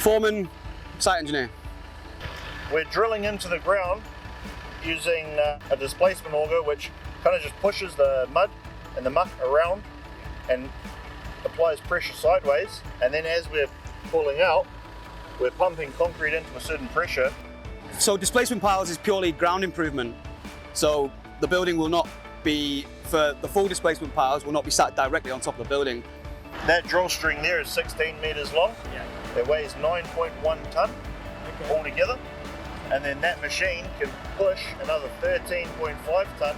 Foreman, site engineer. We're drilling into the ground using a displacement auger, which kind of just pushes the mud and the muck around and applies pressure sideways. And then as we're pulling out, we're pumping concrete into a certain pressure. So displacement piles is purely ground improvement. So the building will not be, for the full displacement piles, will not be sat directly on top of the building. That drill string there is 16 meters long. Yeah. It weighs 9.1 ton altogether. And then that machine can push another 13.5 ton.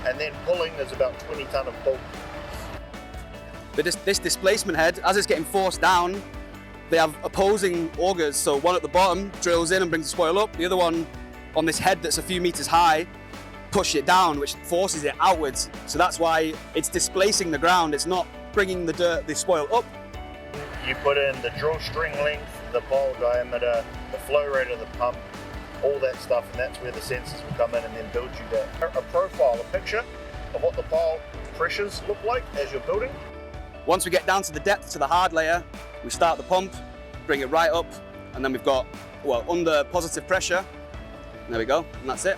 And then pulling, there's about 20 ton of pull. But this displacement head, as it's getting forced down, they have opposing augers. So one at the bottom drills in and brings the spoil up. The other one on this head that's a few meters high, push it down, which forces it outwards. So that's why it's displacing the ground. It's not bringing the dirt, the spoil up. You put in the drill string length, the pile diameter, the flow rate of the pump, all that stuff, and that's where the sensors will come in and then build you that. A profile, a picture of what the pile pressures look like as you're building. Once we get down to the depth, to the hard layer, we start the pump, bring it right up, and then we've got, well, under positive pressure. There we go, and that's it.